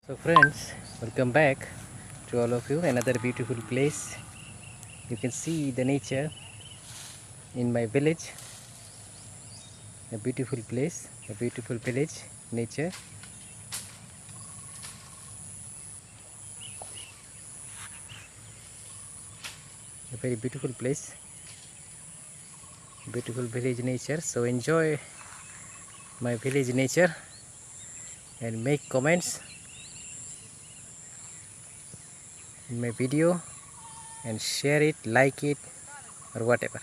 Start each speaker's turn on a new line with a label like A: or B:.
A: So friends, welcome back to all of you. Another beautiful place. You can see the nature in my village. A beautiful place, a beautiful village, nature. A very beautiful place, beautiful village nature. So enjoy my village nature and make comments in my video and share it, like it, or whatever.